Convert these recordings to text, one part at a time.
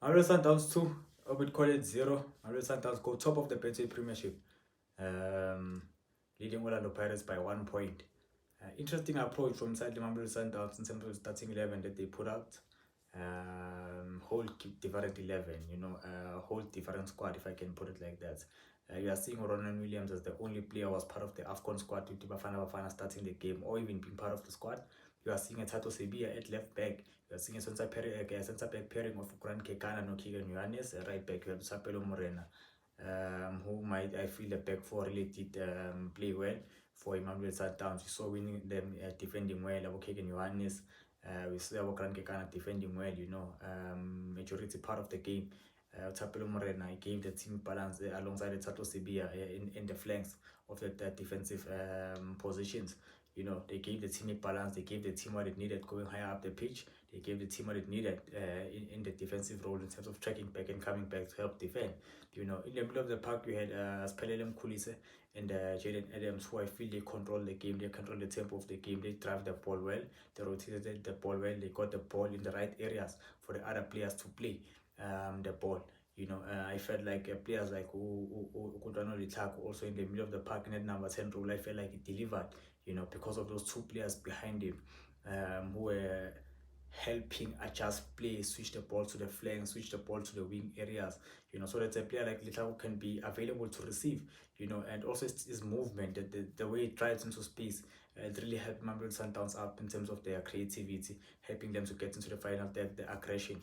Mamelodi Sundowns 2, Obit College 0. Mamelodi Sundowns go top of the Betway Premiership, um, leading Orlando Pirates by 1 point. Interesting approach from slightly Mamelodi Sundowns in terms of starting 11 that they put out. Whole different 11, whole different squad, if I can put it like that. You are seeing Ronan Williams as the only player who was part of the AFCON squad with Bafana Bafana starting the game or even being part of the squad. You are seeing a Tato Sebia at left back. You are seeing a center back pairing of Grant Kekana no Keegan Yohannes, right back. You have Sapelo Morena, who might, I feel, the back four really did play well for Emmanuel Sundowns. We saw winning them defending well. Keegan Yohannes, we saw Grant Kekana defending well, majority part of the game. Tapelo Morena gave the team balance alongside Tato Sibia in the flanks of the defensive positions. They gave the team a balance. They gave the team what it needed going higher up the pitch. They gave the team what it needed in the defensive role in terms of tracking back and coming back to help defend. In the middle of the park, we had Spelele Mkhulise and Jaden Adams, who I feel they control the game. They control the tempo of the game. They drive the ball well. They rotated the ball well. They got the ball in the right areas for the other players to play the ball. I felt like players like Kudano Litako also in the middle of the park in that number 10 role, I felt like it delivered, because of those two players behind him who were helping adjust play, switch the ball to the flank, switch the ball to the wing areas, so that a player like Litako can be available to receive, and also his movement, the way it drives into space, it really helped Mamelodi Sundowns up in terms of their creativity, helping them to get into the final third, the aggression,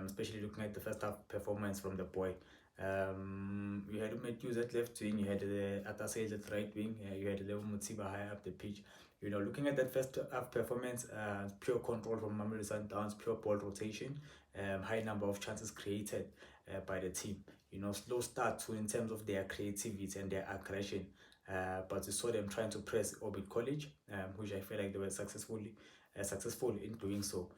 especially looking at the first half performance from the boy. You had Matthews at left wing, you had Atasay at right wing, you had Leo Mutsiba high up the pitch. Looking at that first half performance, pure control from Mamelodi Sundowns, pure ball rotation, high number of chances created by the team. Slow start too in terms of their creativity and their aggression. But we saw them trying to press Orbit College, which I feel like they were successful in doing so.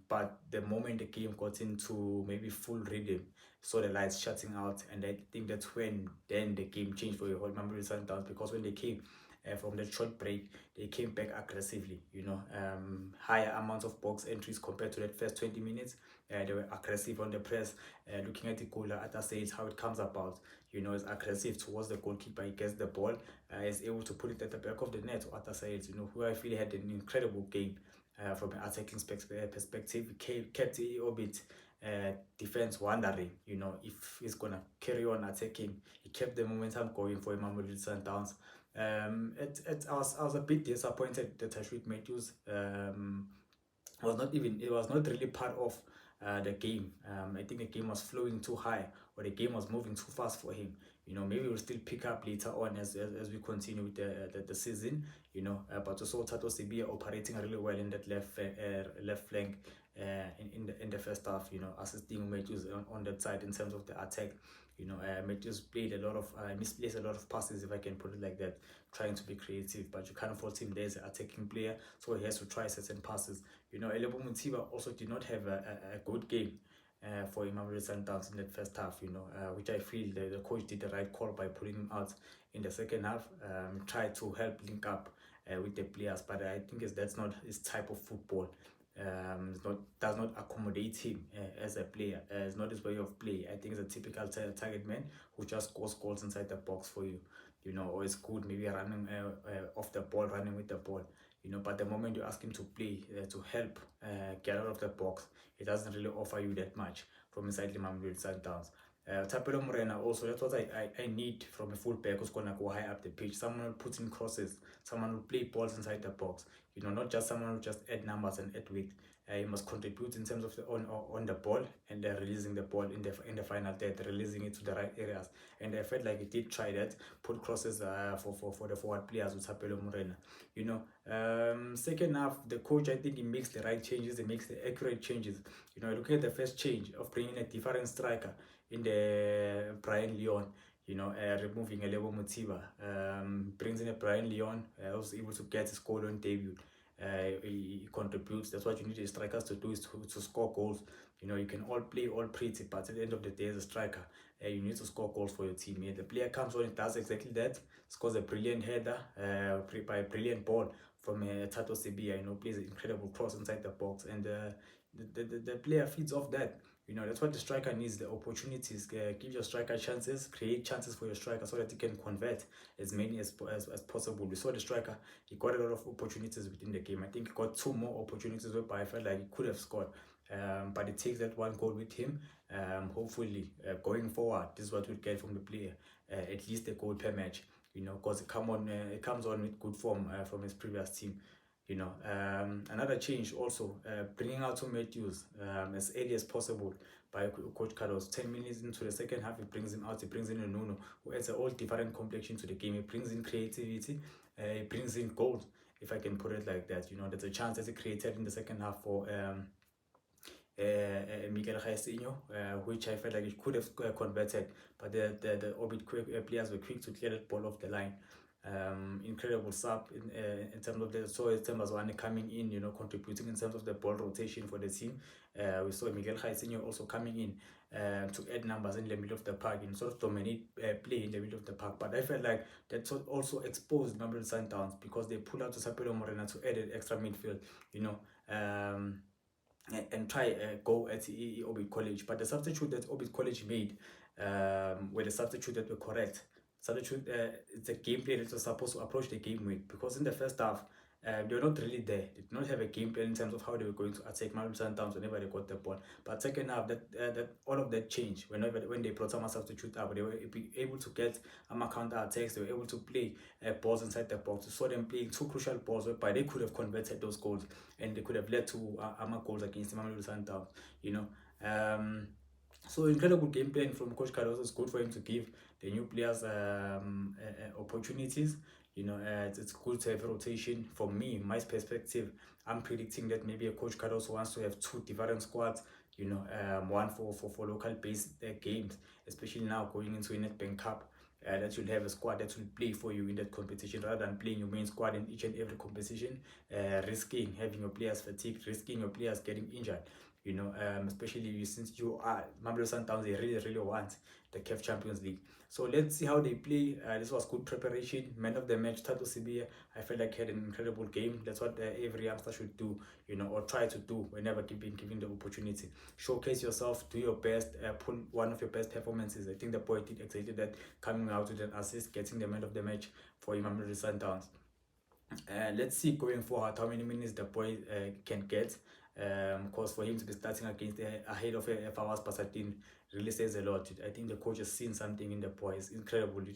But the moment the game got into maybe full rhythm, saw the lights shutting out, and I think that's when then the game changed for the whole Mamelodi Sundowns, because when they came from the short break, they came back aggressively, higher amounts of box entries compared to that first 20 minutes. They were aggressive on the press, looking at the goal at the stage, how it comes about, is aggressive towards the goalkeeper. He gets the ball, is able to put it at the back of the net. At side, who I feel had an incredible game from an attacking perspective. He kept the Orbit defense wondering, if he's gonna carry on attacking. He kept the momentum going for Mamelodi Sundowns. I was a bit disappointed that Tashreeq Matthews was not really part of the game. I think the game was flowing too high, or the game was moving too fast for him. Maybe we'll still pick up later on as we continue with the season. But also Tato Sibia operating really well in that left flank in the first half. Assisting Matthews on that side in terms of the attack. Matthews played a lot of misplaced a lot of passes, if I can put it like that, trying to be creative, but you can't fault him there as an attacking player, so he has to try certain passes. Elebo Mutiba also did not have a good game for Mamelodi Sundowns in that first half, which I feel the coach did the right call by putting him out in the second half, try to help link up with the players, but I think that's not his type of football. Does not accommodate him as a player. It's not his way of play. I think it's a typical target man who just scores goals inside the box for you. Or is good maybe running off the ball, running with the ball. But the moment you ask him to play to help get out of the box, it doesn't really offer you that much from inside the Mamelodi Sundowns. Tapelo Morena also, that's what I need from a fullback who's gonna go high up the pitch. Someone who puts in crosses, someone who play balls inside the box. Not just someone who just add numbers and add weight. He must contribute in terms of the on the ball and releasing the ball in the final third, releasing it to the right areas. And I felt like he did try that, put crosses for the forward players with Tapelo Morena. Second half, the coach, I think he makes the right changes, he makes the accurate changes. Looking at the first change of bringing a different striker in the Brian Leon, removing Elebo Mutiba, brings in a Brian Leon, was able to get his goal on debut. He contributes. That's what you need the strikers to do, is to score goals. You can all play all pretty, but at the end of the day, as a striker, you need to score goals for your team. The player comes on and does exactly that, scores a brilliant header by a brilliant ball from Tato Sibia, plays an incredible cross inside the box, and the player feeds off that. You know, that's what the striker needs, the opportunities. Give your striker chances, create chances for your striker so that he can convert as many as possible. We saw the striker, he got a lot of opportunities within the game. I think he got 2 more opportunities whereby I felt like he could have scored. But he takes that 1 goal with him. Hopefully, going forward, this is what we get from the player. At least a goal per match, you know, because it comes on with good form from his previous team. You know, another change also, bringing out Tom Matthews as early as possible by Coach Carlos. 10 minutes into the second half, he brings him out. He brings in a Nuno who adds a all different complexion to the game. He brings in creativity. He brings in goals, if I can put it like that. You know, there's a chance that he created in the second half for Miguel Jairzinho, which I felt like he could have converted, but the Orbit players were quick to clear that ball off the line. Incredible sub in terms of the Tembazwane coming in, you know, contributing in terms of the ball rotation for the team. We saw Miguel Jairzinho also coming in to add numbers in the middle of the park and sort of dominate play in the middle of the park. But I felt like that also exposed Mamelodi Sundowns because they pulled out to Sapelo Morena to add an extra midfield, you know, and try go at Orbit College. But the substitute that Orbit College made were the substitute that were correct. Substitute it's a gameplay that was supposed to approach the game with, because in the first half they were not really there. They did not have a game plan in terms of how they were going to attack Mamelodi Sundowns whenever they got the ball. But second half, that all of that changed when they brought some substitute up. They were able to get counter attacks. They were able to play balls inside the box. We saw them playing 2 crucial balls whereby they could have converted those goals and they could have led to goals against Mamelodi Sundowns. You know. So incredible game plan from Coach Carlos. It's good for him to give the new players opportunities. You know, it's good to have a rotation. For me, my perspective, I'm predicting that maybe a Coach Carlos wants to have 2 different squads. You know, one for local based games, especially now going into a Nedbank Cup. That you'll have a squad that will play for you in that competition rather than playing your main squad in each and every competition, risking having your players fatigued, risking your players getting injured. You know, especially since you are Mamelodi Sundowns, they really want the CAF Champions League. So let's see how they play. This was good preparation. Man of the match, Tato Sibiya, I felt like he had an incredible game. That's what every youngster should do, you know, or try to do whenever given the opportunity. Showcase yourself, do your best, pull one of your best performances. I think the boy did exactly that, coming out with an assist, getting the man of the match for Mamelodi Sundowns. Let's see going forward how many minutes the boy can get. Because for him to be starting against ahead of Fawaz Pasadin really says a lot. I think the coach has seen something in the boy. He's incredibly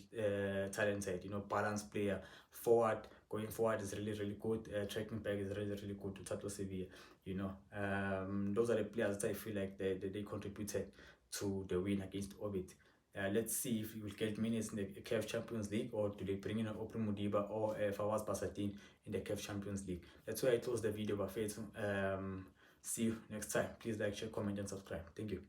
talented, you know, balanced player. Going forward is really good. Tracking back is really good to Tato Sibiya. You know, those are the players that I feel like they contributed to the win against Orbit. Let's see if he will get minutes in the CAF Champions League, or do they bring in an Open Mudiba or Fawaz Pasadin in the CAF Champions League. That's where I close the video. But see you next time. Please like, share, comment and subscribe. Thank you.